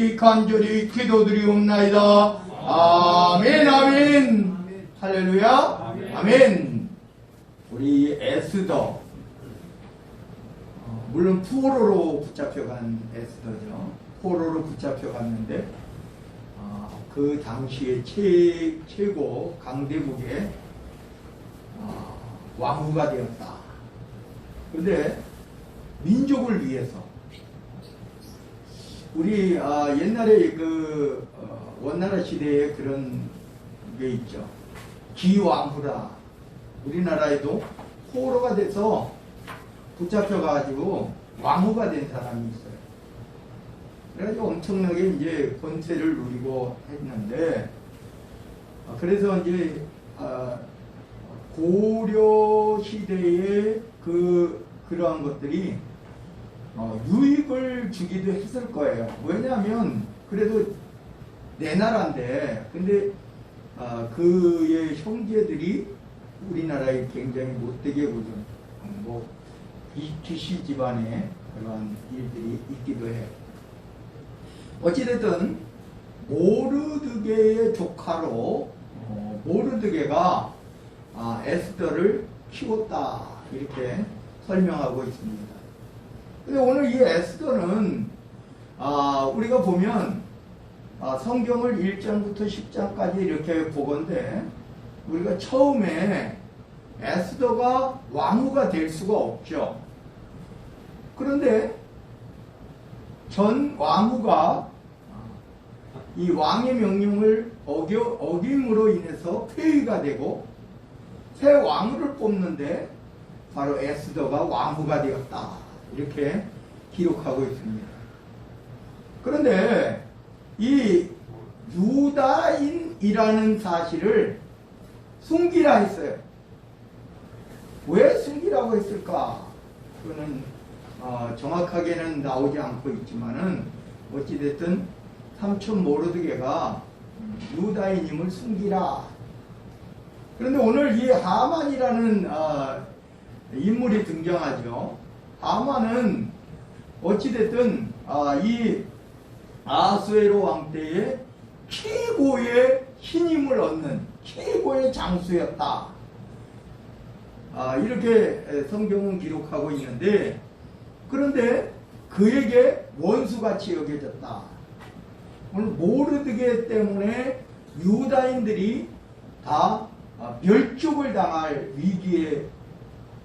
주께 간절히 기도드리옵나이다. 아멘, 아멘. 할렐루야. 아멘. 우리 에스더, 물론 포로로 붙잡혀간 에스더죠. 포로로 붙잡혀갔는데 그 당시에 최고 강대국의 왕후가 되었다. 그런데 민족을 위해서 우리 옛날에 그 원나라 시대에 그런 게 있죠. 기왕후라. 우리나라에도 포로가 돼서 붙잡혀가지고 왕후가 된 사람이 있어요. 그래가지고 엄청나게 이제 권세를 누리고 했는데, 그래서 이제 고려 시대에 그러한 것들이 유익을 주기도 했을 거예요. 왜냐하면 그래도 내 나라인데, 근데 그의 형제들이 우리나라에 굉장히 못되게 구준 뭐 이티시 집안의 그런 일들이 있기도 해요. 어찌됐든 모르드게의 조카로 모르드게가 에스더를 키웠다, 이렇게 설명하고 있습니다. 근데 오늘 이 에스더는 우리가 보면 성경을 1장부터 10장까지 이렇게 보건대 우리가 처음에 에스더가 왕후가 될 수가 없죠. 그런데 전 왕후가 이 왕의 명령을 어김으로 인해서 폐위가 되고 새 왕후를 뽑는데 바로 에스더가 왕후가 되었다, 이렇게 기록하고 있습니다. 그런데 이 유다인이라는 사실을 숨기라 했어요. 왜 숨기라고 했을까? 그거는 정확하게는 나오지 않고 있지만은 어찌됐든 삼촌 모르드게가 유다인임을 숨기라. 그런데 오늘 이 하만이라는 인물이 등장하죠. 하만은 어찌됐든 이 아하수에로 왕 때에 최고의 신임을 얻는 최고의 장수였다. 이렇게 성경은 기록하고 있는데, 그런데 그에게 원수같이 여겨졌다. 오늘 모르드게 때문에 유다인들이 다 멸족을 당할 위기에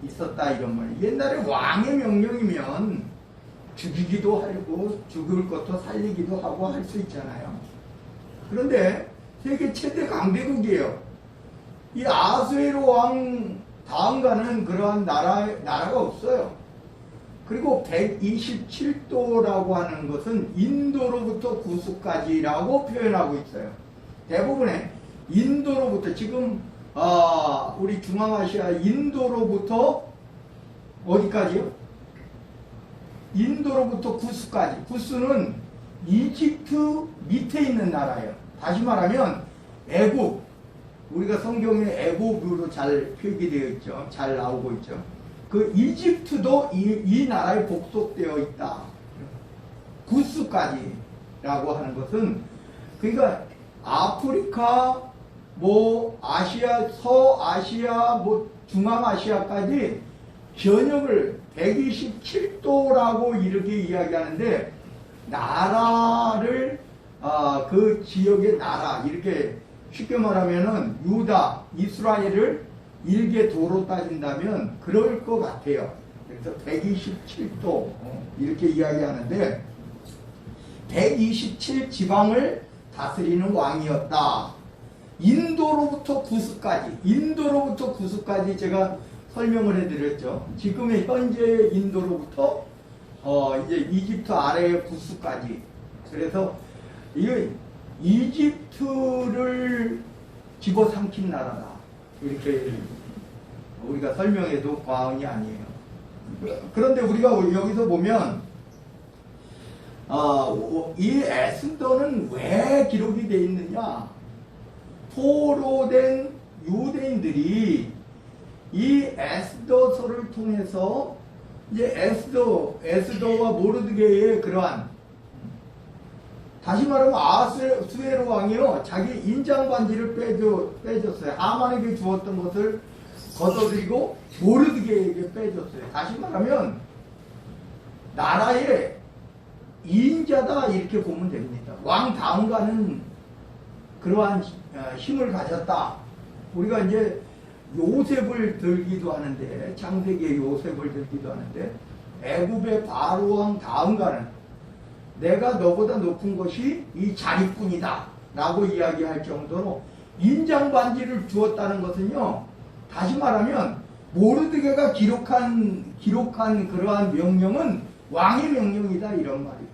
있었다, 이런 말이에요. 옛날에 왕의 명령이면 죽이기도 하고 죽을 것도 살리기도 하고 할 수 있잖아요. 그런데 세계 최대 강대국이에요. 이 아하수에로 왕 다음가는 그러한 나라가 없어요. 그리고 127도라고 하는 것은 인도로부터 구수까지라고 표현하고 있어요. 대부분의 인도로부터, 지금 우리 중앙아시아 인도로부터 어디까지요? 인도로부터 구스까지. 구스는 이집트 밑에 있는 나라예요. 다시 말하면 애굽, 우리가 성경에 애굽으로 잘 표기되어 있죠. 잘 나오고 있죠. 그 이집트도 이 나라에 복속되어 있다. 구스까지라고 하는 것은, 그러니까 아프리카, 뭐 아시아, 서아시아, 뭐 중앙아시아까지 전역을 127도라고 이렇게 이야기하는데, 나라를 그 지역의 나라, 이렇게 쉽게 말하면은 유다, 이스라엘을 일개 도로 따진다면 그럴 것 같아요. 그래서 127도 이렇게 이야기하는데, 127 지방을 다스리는 왕이었다. 인도로부터 구스까지 제가 설명을 해드렸죠. 지금의 현재 인도로부터 이제 이집트 아래의 구스까지. 그래서 이 이집트를 집어삼킨 나라다, 이렇게 우리가 설명해도 과언이 아니에요. 그런데 우리가 여기서 보면 이 에스더는 왜 기록이 되어 있느냐? 포로된 유대인들이 이 에스더서를 통해서 이제 에스더와 모르드게의 그러한 다시 말하면 아하수에로 왕이요 자기 인장 반지를 빼줬어요. 하만에게 주었던 것을 걷어들이고 모르드게에게 빼줬어요. 다시 말하면 나라의 인자다 이렇게 보면 됩니다. 왕 다음가는 그러한 힘을 가졌다. 우리가 이제 요셉을 들기도 하는데, 창세기의 요셉을 들기도 하는데, 애굽의 바로 왕 다음가는 내가 너보다 높은 것이 이 자리뿐이다 라고 이야기할 정도로 인장 반지를 주었다는 것은요, 다시 말하면 모르드게가 기록한 그러한 명령은 왕의 명령이다 이런 말이에요.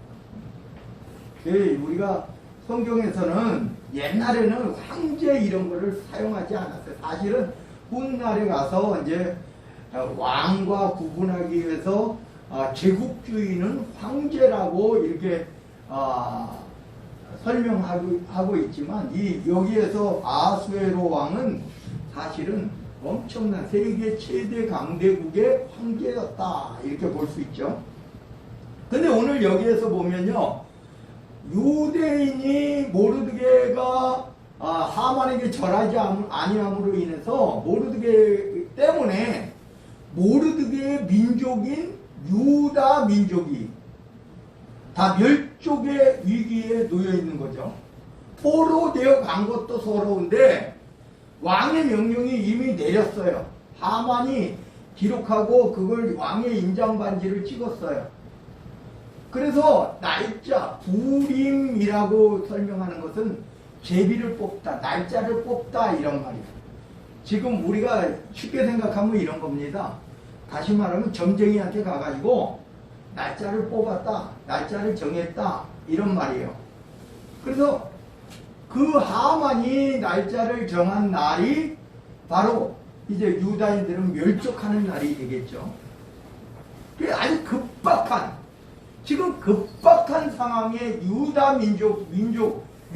우리가 성경에서는 옛날에는 황제 이런 거를 사용하지 않았어요. 사실은 훗날에 가서 이제 왕과 구분하기 위해서 제국주의는 황제라고 이렇게 설명하고 있지만 여기에서 아하수에로 왕은 사실은 엄청난 세계 최대 강대국의 황제였다 이렇게 볼 수 있죠. 근데 오늘 여기에서 보면요, 유대인이 모르드게가 하만에게 절하지 아니함으로 인해서 모르드게 때문에 모르드게의 민족인 유다 민족이 다 멸족의 위기에 놓여 있는 거죠. 포로되어 간 것도 서러운데 왕의 명령이 이미 내렸어요. 하만이 기록하고 그걸 왕의 인장 반지를 찍었어요. 그래서 날짜, 부림이라고 설명하는 것은 제비를 뽑다, 날짜를 뽑다 이런 말이에요. 지금 우리가 쉽게 생각하면 이런 겁니다. 다시 말하면 점쟁이한테 가가지고 날짜를 뽑았다, 날짜를 정했다 이런 말이에요. 그래서 그 하만이 날짜를 정한 날이 바로 이제 유다인들은 멸족하는 날이 되겠죠. 그게 아주 급박한 상황에 유다 민족,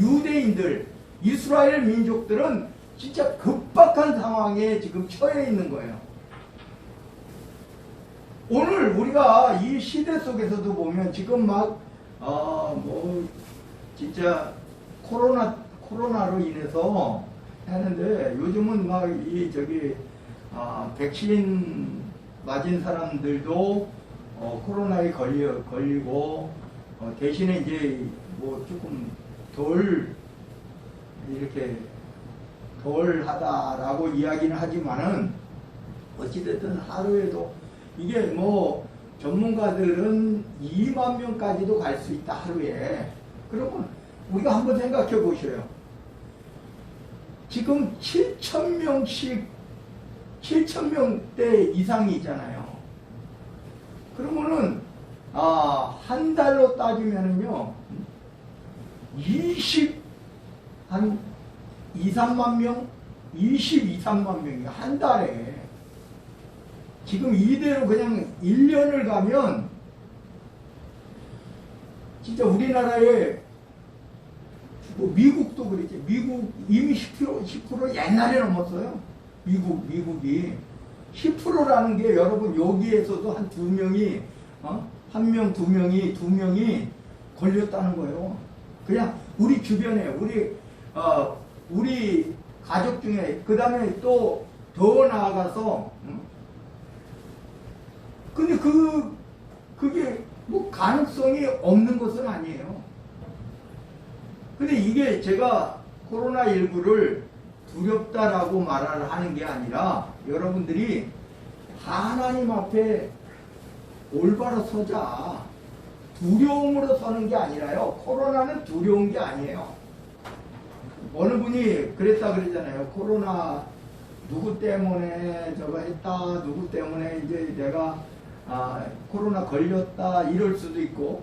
유대인들, 이스라엘 민족들은 진짜 급박한 상황에 지금 처해 있는 거예요. 오늘 우리가 이 시대 속에서도 보면 지금 진짜 코로나로 인해서 하는데 요즘은 백신 맞은 사람들도 코로나에 걸리고 대신에 이제 조금 덜 하다라고 이야기는 하지만은 어찌됐든 하루에도 이게 전문가들은 2만 명까지도 갈 수 있다 하루에. 그러면 우리가 한번 생각해 보셔요. 지금 7,000명대 이상이 있잖아요. 그러면은 한 달로 따지면은요 2, 3만 명? 3만 명이 한 달에. 지금 이대로 그냥 1년을 가면 진짜 우리나라에 미국도 그랬지. 미국 이미 10% 옛날에 넘었어요. 미국이 10%라는 게 여러분 여기에서도 한 2명이 한 명, 2명이 걸렸다는 거예요. 그냥 우리 주변에 우리 가족 중에 그 다음에 또 더 나아가서 근데 그게 가능성이 없는 것은 아니에요. 근데 이게 제가 코로나19를 두렵다라고 말을 하는 게 아니라 여러분들이 하나님 앞에 올바로 서자. 두려움으로 서는 게 아니라요. 코로나는 두려운 게 아니에요. 어느 분이 그랬다 그러잖아요. 코로나 누구 때문에 저거 했다, 누구 때문에 이제 내가 코로나 걸렸다 이럴 수도 있고,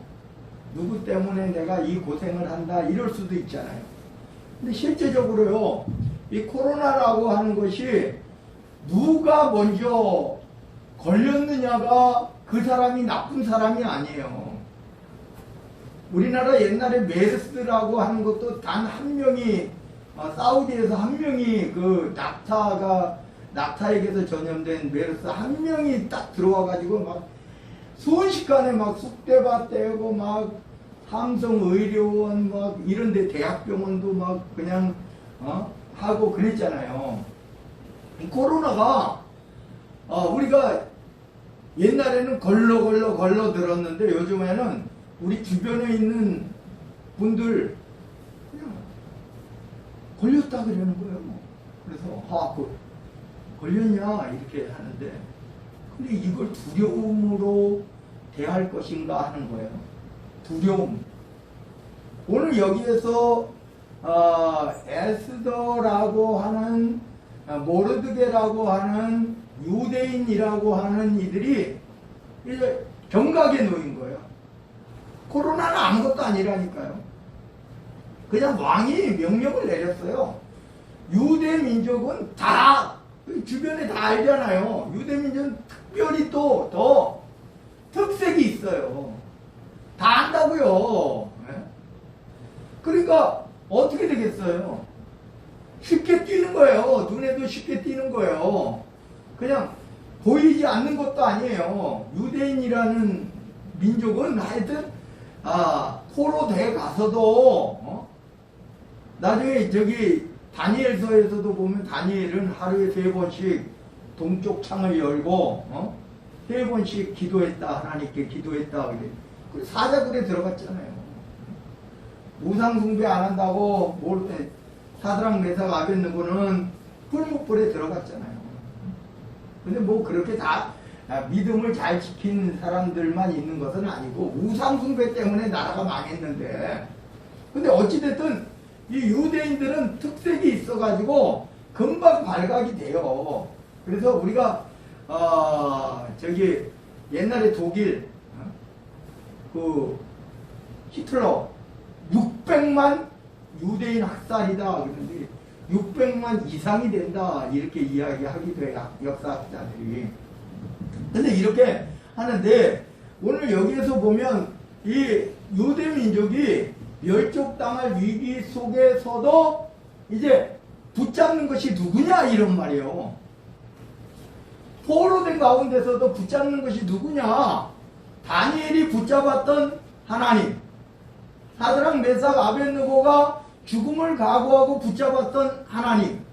누구 때문에 내가 이 고생을 한다 이럴 수도 있잖아요. 근데 실제적으로요, 이 코로나라고 하는 것이 누가 먼저 걸렸느냐가 그 사람이 나쁜 사람이 아니에요. 우리나라 옛날에 메르스라고 하는 것도 단 한 명이 사우디에서 한 명이 낙타에게서 전염된 메르스 한 명이 딱 들어와 가지고 막 순식간에 막 쑥대밭 떼고 막 삼성의료원 막 이런데 대학병원도 막 그냥 하고 그랬잖아요. 이 코로나가 우리가 옛날에는 걸러 들었는데 요즘에는 우리 주변에 있는 분들 그냥 걸렸다 그러는 거예요. 그래서 걸렸냐 이렇게 하는데, 근데 이걸 두려움으로 대할 것인가 하는 거예요. 두려움. 오늘 여기에서 에스더라고 하는 모르드게라고 하는 유대인이라고 하는 이들이 이제 경각에 놓인 거예요. 코로나는 아무것도 아니라니까요. 그냥 왕이 명령을 내렸어요. 유대 민족은 다 주변에 다 알잖아요. 유대 민족은 특별히 또 더 특색이 있어요. 다 안다고요. 그러니까 어떻게 되겠어요? 쉽게 뛰는 거예요. 눈에도 쉽게 뛰는 거예요. 그냥 보이지 않는 것도 아니에요. 유대인이라는 민족은 하여튼 포로대에 가서도 나중에 저기 다니엘서에서도 보면 다니엘은 하루에 3번씩 동쪽 창을 열고 3번씩 기도했다. 하나님께 기도했다. 그래. 사자굴에 들어갔잖아요. 우상숭배 안 한다고 사드락 메삭 아벳느고는 풀무불에 들어갔잖아요. 근데 뭐 그렇게 다 믿음을 잘 지킨 사람들만 있는 것은 아니고 우상숭배 때문에 나라가 망했는데, 근데 어찌됐든 이 유대인들은 특색이 있어가지고 금방 발각이 돼요. 그래서 우리가 저기 옛날에 독일 그 히틀러 600만 유대인 학살이다 그러는데 600만 이상이 된다 이렇게 이야기하기도 해요, 역사학자들이. 근데 이렇게 하는데 오늘 여기에서 보면 이 유대 민족이 멸족당할 위기 속에서도 이제 붙잡는 것이 누구냐 이런 말이에요. 포로된 가운데서도 붙잡는 것이 누구냐? 다니엘이 붙잡았던 하나님, 사드락 메삭 아벳느고가 죽음을 각오하고 붙잡았던 하나님,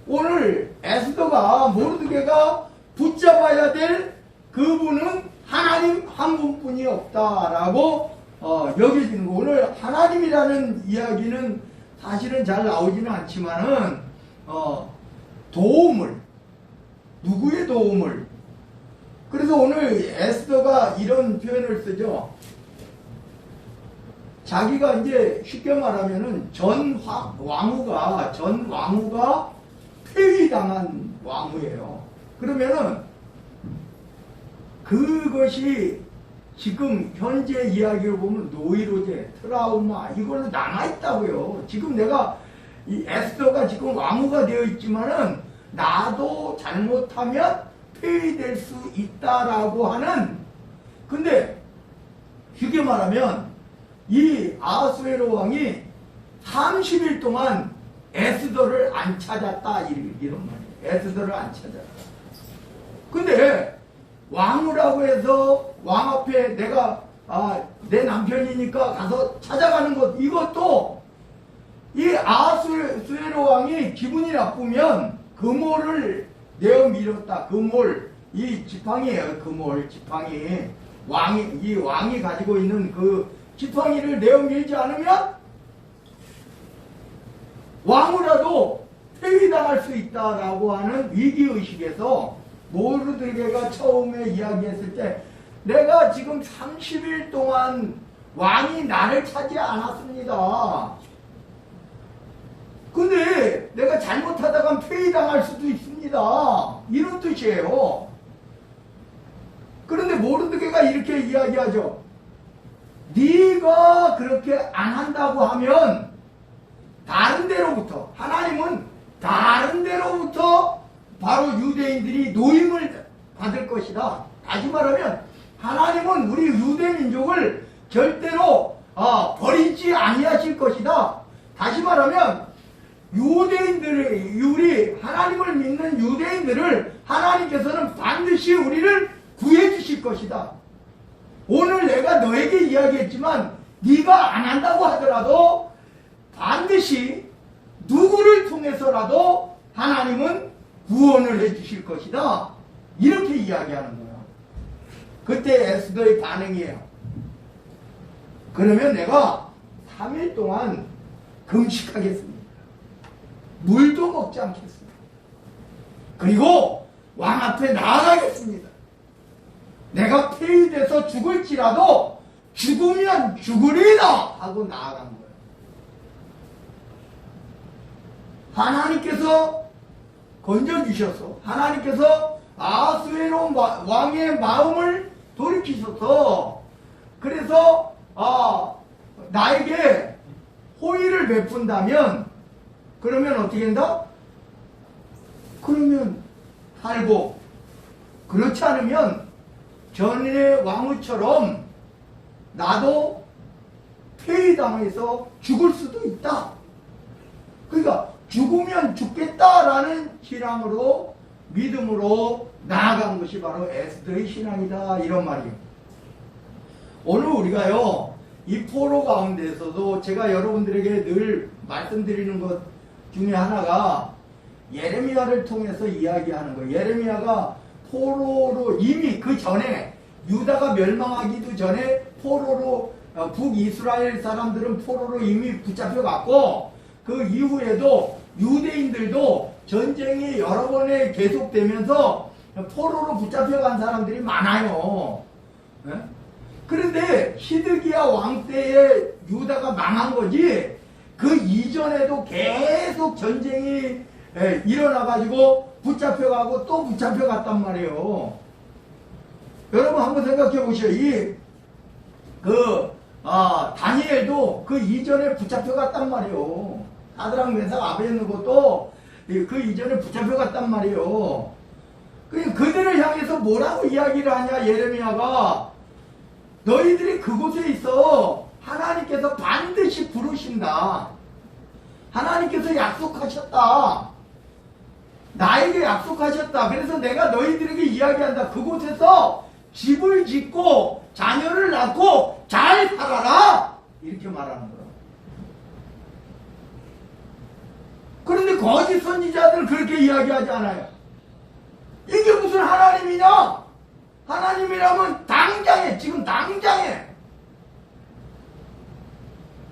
오늘 에스더가 모르드게가 붙잡아야 될 그분은 하나님 한 분뿐이 없다라고 여겨지는 거. 오늘 하나님이라는 이야기는 사실은 잘 나오지는 않지만은 도움을, 누구의 도움을. 그래서 오늘 에스더가 이런 표현을 쓰죠. 자기가 이제 쉽게 말하면은 전 왕후가 폐위당한 왕후예요. 그러면은 그것이 지금 현재 이야기를 보면 노이로제, 트라우마 이걸로 남아있다고요. 지금 내가 이 에스더가 지금 왕후가 되어 있지만은 나도 잘못하면 폐위될 수 있다라고 하는, 근데 쉽게 말하면 이 아하수에로 왕이 30일 동안 에스더를 안 찾았다 이런 말이에요. 에스더를 안 찾았다. 근데 왕후라고 해서 왕 앞에 내가 내 남편이니까 가서 찾아가는 것, 이것도 이 아하수에로 왕이 기분이 나쁘면 그모를 내어 밀었다. 그몰, 이 지팡이에요. 그몰 지팡이. 이 왕이 가지고 있는 그 지팡이를 내어 밀지 않으면 왕후라도 폐위당할 수 있다라고 하는 위기의식에서 모르드게가 처음에 이야기했을 때 내가 지금 30일 동안 왕이 나를 찾지 않았습니다. 근데 내가 잘못하다가 폐위당할 수도 있습니다. 이런 뜻이에요. 그런데 모르드게가 이렇게 이야기하죠. 네가 그렇게 안 한다고 하면 다른 데로부터, 하나님은 다른 데로부터 바로 유대인들이 노임을 받을 것이다. 다시 말하면 하나님은 우리 유대 민족을 절대로 버리지 아니하실 것이다. 다시 말하면 유대인들을, 우리 하나님을 믿는 유대인들을 하나님께서는 반드시 우리를 구해 주실 것이다. 오늘 내가 너에게 이야기했지만 네가 안 한다고 하더라도 반드시 누구를 통해서라도 하나님은 구원을 해주실 것이다. 이렇게 이야기하는 거예요. 그때 에스더의 반응이에요. 그러면 내가 3일 동안 금식하겠습니다. 물도 먹지 않겠습니다. 그리고 왕 앞에 나아가겠습니다. 내가 폐위돼서 죽을지라도 죽으면 죽으리다 하고 나아간 거예요. 하나님께서 건져주셔서 하나님께서 아하스웨로 왕의 마음을 돌이키셔서 그래서 나에게 호의를 베푼다면 그러면 어떻게 된다? 그러면 살고 그렇지 않으면 전의 왕후처럼 나도 폐위당해서 죽을 수도 있다. 그러니까 죽으면 죽겠다라는 신앙으로 믿음으로 나아간 것이 바로 에스더의 신앙이다 이런 말이에요. 오늘 우리가요 이 포로 가운데서도 제가 여러분들에게 늘 말씀드리는 것 중에 하나가 예레미야를 통해서 이야기하는 거예요. 예레미야가 포로로 이미 그 전에 유다가 멸망하기도 전에 포로로 북이스라엘 사람들은 포로로 이미 붙잡혀 갔고 그 이후에도 유대인들도 전쟁이 여러 번에 계속되면서 포로로 붙잡혀 간 사람들이 많아요. 네? 그런데 시드기야 왕 때에 유다가 망한 거지 그 이전에도 계속 전쟁이 일어나가지고 붙잡혀가고 또 붙잡혀갔단 말이에요. 여러분 한번 생각해 보시오. 다니엘도 그 이전에 붙잡혀갔단 말이에요. 사드락 메삭 아베느고도 그 이전에 붙잡혀갔단 말이에요. 그들을 향해서 뭐라고 이야기를 하냐 예레미야가 너희들이 그곳에 있어 하나님께서 반드시 부르신다. 하나님께서 약속하셨다. 나에게 약속하셨다. 그래서 내가 너희들에게 이야기한다. 그곳에서 집을 짓고 자녀를 낳고 잘 살아라. 이렇게 말하는 거야. 그런데 거짓 선지자들은 그렇게 이야기하지 않아요. 이게 무슨 하나님이냐? 하나님이라면 당장에 지금 당장에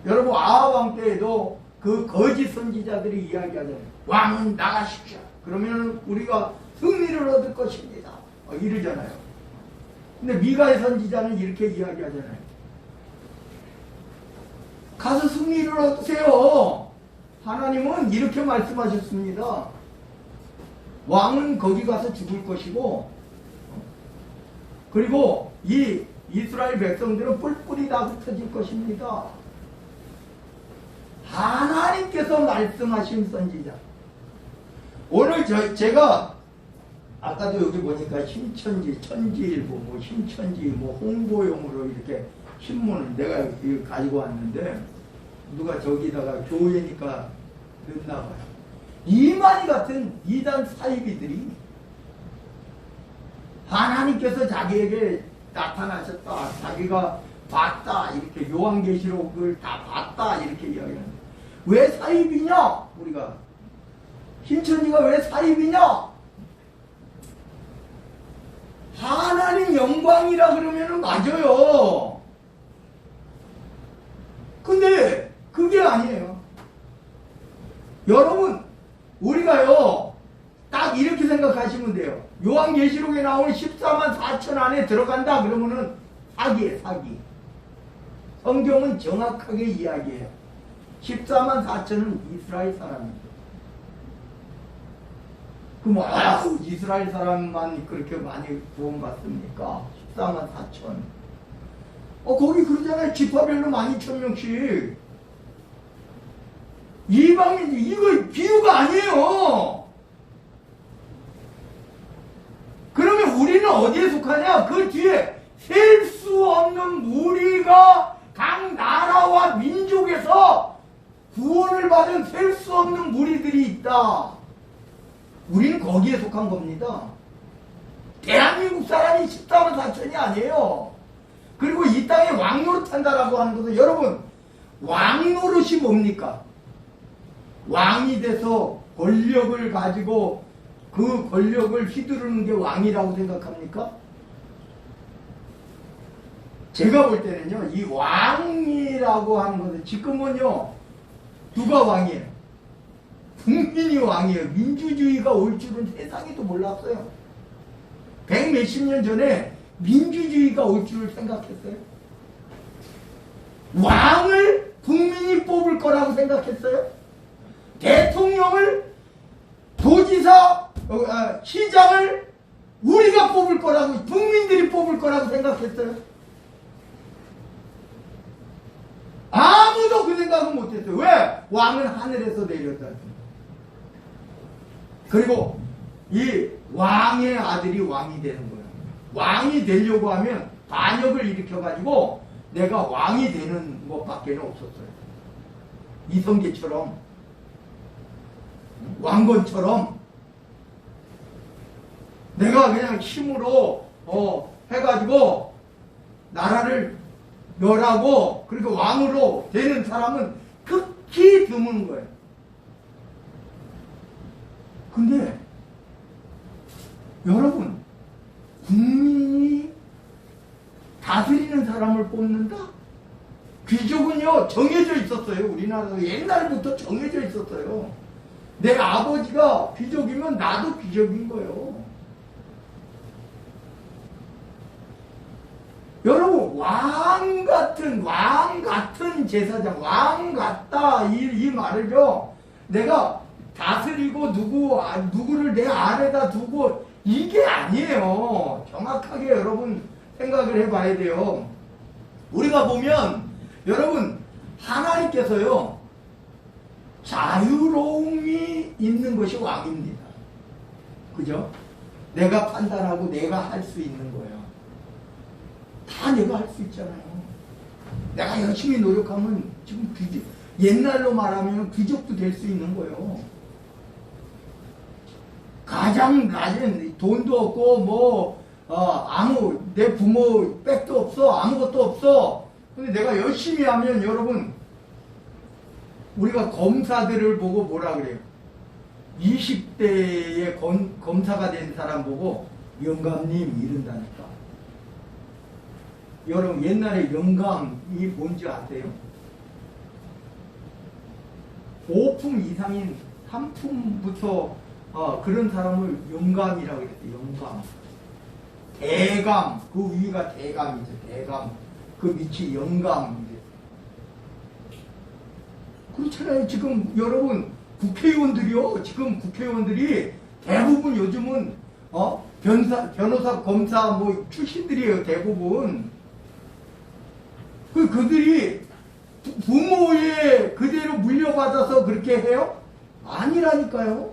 여러분 아합 왕 때에도 그 거짓 선지자들이 이야기하잖아요. 왕은 나가십시오. 그러면 우리가 승리를 얻을 것입니다. 이러잖아요. 근데 미가의 선지자는 이렇게 이야기하잖아요. 가서 승리를 얻으세요. 하나님은 이렇게 말씀하셨습니다. 왕은 거기 가서 죽을 것이고 그리고 이 이스라엘 백성들은 뿔뿔이 다 흩어질 것입니다. 하나님께서 말씀하신 선지자. 오늘 제가 아까도 여기 보니까 신천지, 천지일보, 신천지, 홍보용으로 이렇게 신문을 내가 가지고 왔는데 누가 저기다가 교회니까 넣나봐요. 이만희 같은 이단 사이비들이 하나님께서 자기에게 나타나셨다, 자기가 봤다, 이렇게 요한계시록을 다 봤다, 이렇게 이야기하는데 왜 사입이냐? 우리가 신천지가 왜 사입이냐? 하나님 영광이라 그러면은 맞아요. 근데 그게 아니에요. 여러분 우리가요 딱 이렇게 생각하시면 돼요. 요한계시록에 나오는 14만 4천 안에 들어간다 그러면은 사기예요, 사기. 성경은 정확하게 이야기해요. 14만 4천은 이스라엘 사람입니다. 그럼 이스라엘 사람만 그렇게 많이 구원받습니까? 14만 4천. 거기 그러잖아요. 지파별로 12,000명씩. 이방인, 이거 비유가 아니에요. 그러면 우리는 어디에 속하냐? 그 뒤에 셀 수 없는 무리가 각 나라와 민족에서 구원을 받은 셀 수 없는 무리들이 있다. 우리는 거기에 속한 겁니다. 대한민국 사람이 14만 4천이 아니에요. 그리고 이 땅에 왕노릇한다라고 하는 것은 여러분 왕노릇이 뭡니까? 왕이 돼서 권력을 가지고 그 권력을 휘두르는 게 왕이라고 생각합니까? 제가 볼 때는요, 이 왕이라고 하는 것은 지금은요, 누가 왕이에요? 국민이 왕이에요. 민주주의가 올 줄은 세상에도 몰랐어요. 백 몇십 년 전에 민주주의가 올 줄을 생각했어요? 왕을 국민이 뽑을 거라고 생각했어요? 대통령을, 도지사, 시장을 우리가 뽑을 거라고, 국민들이 뽑을 거라고 생각했어요? 아무도 그 생각은 못했어요. 왜? 왕은 하늘에서 내렸다. 그리고 이 왕의 아들이 왕이 되는 거예요. 왕이 되려고 하면 반역을 일으켜가지고 내가 왕이 되는 것밖에 없었어요. 이성계처럼, 왕건처럼 내가 그냥 힘으로 해가지고 나라를 멸하고 그리고 왕으로 되는 사람은 극히 드문 거예요. 근데 여러분, 국민이 다스리는 사람을 뽑는다? 귀족은요 정해져 있었어요. 우리나라도 옛날부터 정해져 있었어요. 내 아버지가 귀족이면 나도 귀족인 거예요. 여러분, 왕 같은 제사장, 왕 같다 이 말을요, 내가 다스리고 누구를 내 아래다 두고 이게 아니에요. 정확하게 여러분 생각을 해봐야 돼요. 우리가 보면 여러분, 하나님께서요 자유로움이 있는 것이 왕입니다. 그죠? 내가 판단하고 내가 할 수 있는 거예요. 다 내가 할 수 있잖아요. 내가 열심히 노력하면 지금 귀족, 옛날로 말하면 귀족도 될 수 있는 거예요. 가장 낮은 돈도 없고 내 부모 백도 없어, 아무것도 없어. 근데 내가 열심히 하면 여러분, 우리가 검사들을 보고 뭐라 그래요? 20대에 검사가 된 사람 보고 영감님 이른다니까. 여러분, 옛날에 영감이 뭔지 아세요? 5품 이상인 3품부터 그런 사람을 영감이라고 그랬어요. 영감. 대감, 그 위가 대감이죠. 대감. 그 밑이 영감이죠. 그렇잖아요. 지금 여러분, 지금 국회의원들이 대부분 요즘은 변호사, 검사 뭐 출신들이에요. 대부분. 그들이 부모의 그대로 물려받아서 그렇게 해요? 아니라니까요.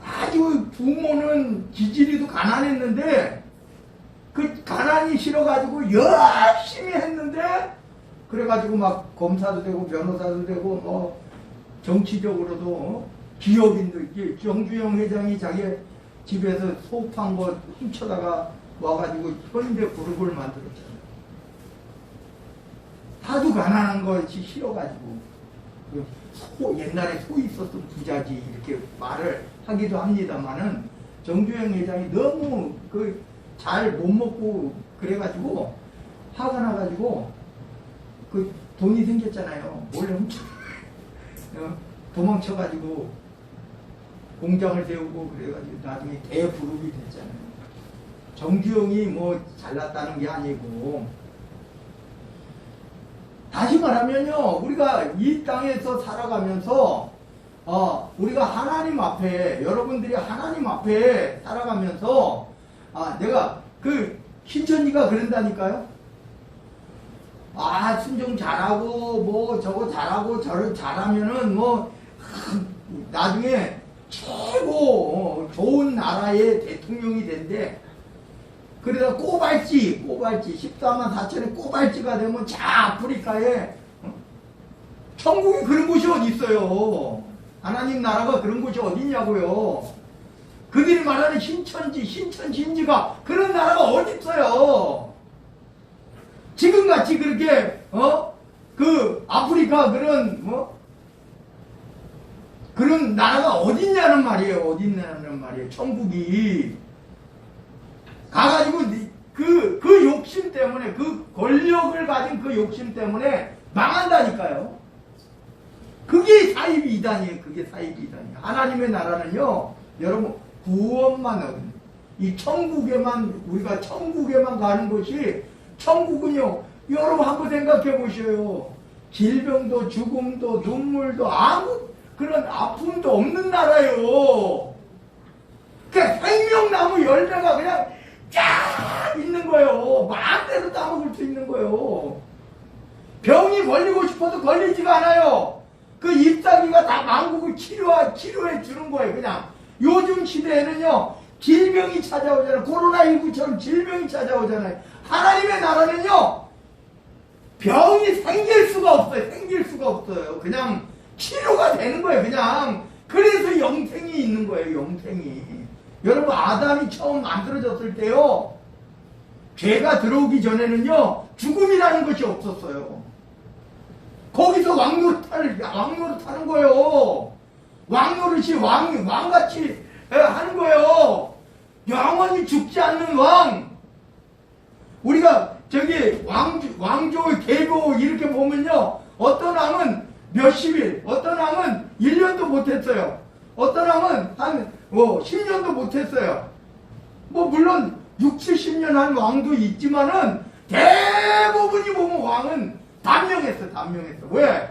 아주 부모는 기질이도 가난했는데 그 가난이 싫어가지고 열심히 했는데 그래가지고 막 검사도 되고 변호사도 되고 뭐 정치적으로도 기업인도 있지. 정주영 회장이 자기 집에서 소판 거 훔쳐다가 와가지고 현대 그룹을 만들었잖아요. 하도 가난한 것이 싫어가지고 옛날에 소 있었던 부자지 이렇게 말을 하기도 합니다만은 정주영 회장이 너무 잘 못 먹고 그래가지고 화가 나가지고 돈이 생겼잖아요. 몰래 훔쳐 도망쳐가지고 공장을 세우고 그래가지고 나중에 대부룹이 됐잖아요. 정주영이 뭐 잘났다는 게 아니고, 다시 말하면요, 우리가 이 땅에서 살아가면서 우리가 하나님 앞에, 여러분들이 하나님 앞에 살아가면서 내가 신천지가 그런다니까요. 순종 잘하고 뭐 저거 잘하고 저를 잘하면은 뭐 나중에 최고 좋은 나라의 대통령이 된대. 그러다 꼬발지 14만 4천의 꼬발지가 되면 아프리카에 천국이 그런 곳이 어디 있어요. 하나님 나라가 그런 곳이 어디 있냐고요. 그들이 말하는 신천지, 신천진지가 그런 나라가 어디 있어요? 지금같이 그렇게 그 아프리카 그런 나라가 어딨냐는 말이에요. 어딨냐는 말이에요. 천국이 가가지고 그 욕심 때문에, 그 권력을 가진 그 욕심 때문에 망한다니까요. 그게 사이비 이단이에요. 그게 사이비 이단이에요. 하나님의 나라는요, 여러분 구원만 얻는, 이 천국에만, 우리가 천국에만 가는 것이, 천국은요, 여러분 한번 생각해 보셔요. 질병도 죽음도 눈물도 아무 그런 아픔도 없는 나라예요. 그러니까 생명나무 열매가 그냥 쫙 있는 거예요. 마음대로 따먹을 수 있는 거예요. 병이 걸리고 싶어도 걸리지가 않아요. 그 잎사귀가 다 만국을 치료해 주는 거예요. 그냥 요즘 시대에는요, 질병이 찾아오잖아요. 코로나19처럼 질병이 찾아오잖아요. 하나님의 나라는요, 병이 생길 수가 없어요. 생길 수가 없어요. 그냥 치료가 되는 거예요. 그냥. 그래서 영생이 있는 거예요. 영생이. 여러분, 아담이 처음 만들어졌을 때요, 죄가 들어오기 전에는요, 죽음이라는 것이 없었어요. 거기서 왕노릇하는 거예요. 왕노릇이 왕같이 하는 거예요. 영원히 죽지 않는 왕. 우리가 저기 왕조의 계보 이렇게 보면요, 어떤 왕은 몇십일, 어떤 왕은 1년도 못했어요. 어떤 왕은 한 10년도 못했어요. 물론 60, 70년 한 왕도 있지만은 대부분이 보면 왕은 단명했어. 왜?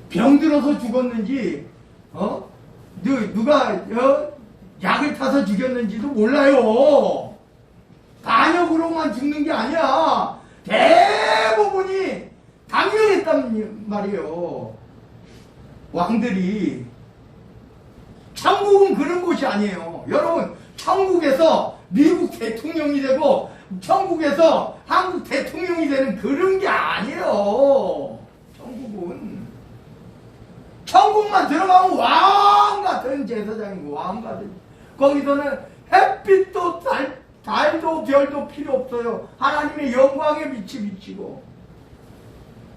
병들어서 죽었는지, 누가 약을 타서 죽였는지도 몰라요. 반역으로만 죽는 게 아니야. 대부분이 단명했단 말이에요. 왕들이. 천국은 그런 곳이 아니에요. 여러분, 천국에서 미국 대통령이 되고 천국에서 한국 대통령이 되는 그런 게 아니에요. 천국만 들어가면 왕 같은 제사장이고, 왕 같은. 거기서는 햇빛도 달도 별도 필요 없어요. 하나님의 영광의 빛이 비치고.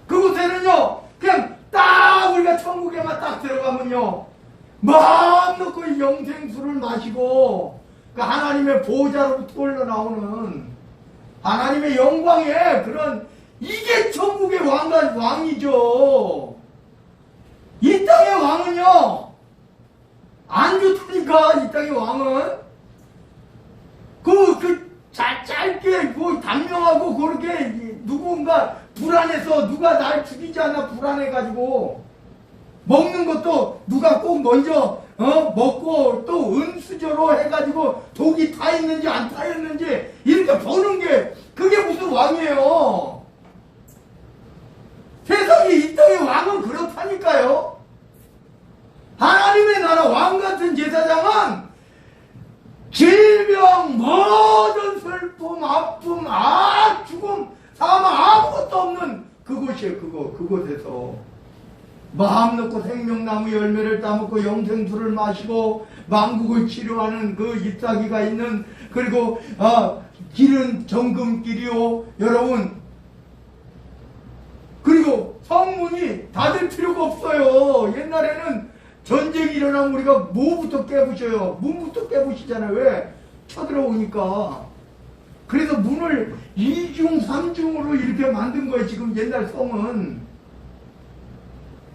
그곳에는요, 그냥 딱 우리가 천국에만 딱 들어가면요, 마음 놓고 영생수를 마시고, 그 하나님의 보호자로부터 흘러나오는 하나님의 영광의 그런, 이게 천국의 왕이죠. 이 땅의 왕은요, 안 좋다니까. 이 땅의 왕은 짧게 단명하고 그렇게 누군가 불안해서 누가 날 죽이지 않나 불안해가지고 먹는 것도 누가 꼭 먼저 먹고 또 은수저로 해가지고 독이 타 있는지 안 타 있는지 이렇게 보는 게, 그게 무슨 왕이에요. 세상에 이 땅의 왕은 그렇다니까요. 하나님의 나라 왕같은 제사장은 질병, 모든 슬픔, 아픔, 죽음, 사망 아무것도 없는 그곳이에요. 그곳에서 마음 놓고 생명나무 열매를 따먹고 영생수를 마시고 만국을 치료하는 그 잎사귀가 있는, 그리고 길은 정금길이요. 여러분, 그리고 성문이 닫을 필요가 없어요. 옛날에는 전쟁이 일어나면 우리가 뭐부터 깨부셔요? 문부터 깨부시잖아요. 왜? 쳐들어오니까. 그래서 문을 2중, 3중으로 이렇게 만든 거예요. 지금 옛날 성은.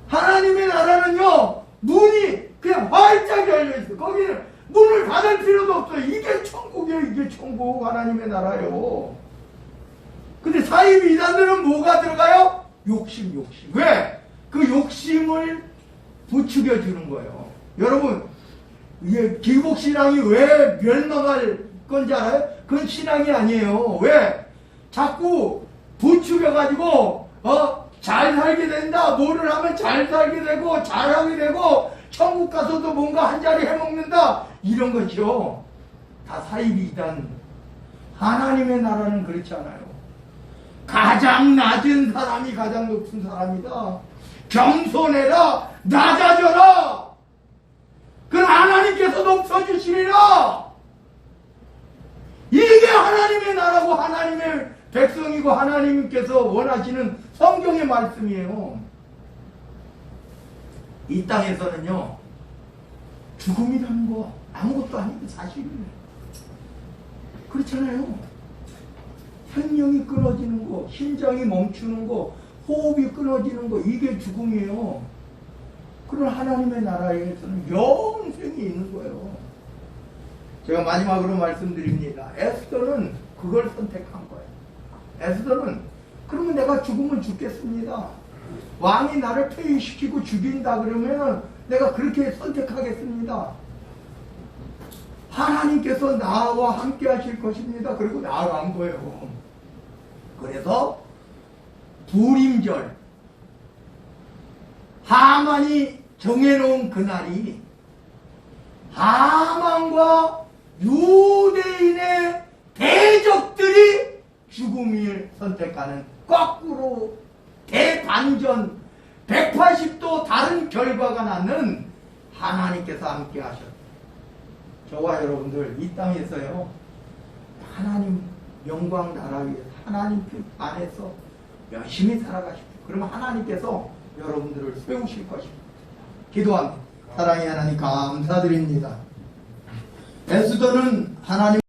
하나님의 나라는요, 문이 그냥 활짝 열려있어요. 거기는 문을 닫을 필요도 없어요. 이게 천국이에요. 이게 천국, 하나님의 나라요. 근데 사이비 이단들은 뭐가 들어가요? 욕심. 왜? 그 욕심을 부추겨 주는 거예요. 여러분, 이게 기복신앙이 왜 멸망할 건지 알아요? 그건 신앙이 아니에요. 왜? 자꾸 부추겨가지고 잘 살게 된다. 뭐를 하면 잘 살게 되고 잘하게 되고 천국 가서도 뭔가 한 자리 해먹는다. 이런 거죠. 다 사이비 이단. 하나님의 나라는 그렇지 않아요. 가장 낮은 사람이 가장 높은 사람이다. 겸손해라, 낮아져라. 그럼 하나님께서 높여주시리라. 이게 하나님의 나라고 하나님의 백성이고 하나님께서 원하시는 성경의 말씀이에요. 이 땅에서는요, 죽음이라는 거 아무것도 아니고 사실이에요. 그렇잖아요. 생명이 끊어지는 거, 심장이 멈추는 거, 호흡이 끊어지는 거, 이게 죽음이에요. 그런 하나님의 나라에서는 영생이 있는 거예요. 제가 마지막으로 말씀드립니다. 에스더는 그걸 선택한 거예요. 에스더는 그러면 내가 죽으면 죽겠습니다. 왕이 나를 폐위시키고 죽인다 그러면 내가 그렇게 선택하겠습니다. 하나님께서 나와 함께 하실 것입니다. 그리고 나아간 거예요. 그래서 불임절, 하만이 정해놓은 그날이 하만과 유대인의 대적들이 죽음을 선택하는 거꾸로 대반전 180도 다른 결과가 나는 하나님께서 함께 하셨다. 저와 여러분들 이 땅에서요, 하나님 영광 나라 위에서 하나님 뜻 안에서 열심히 살아가십시오. 그러면 하나님께서 여러분들을 세우실 것입니다. 기도합니다. 사랑의 하나님 감사드립니다. 에스더는 하나님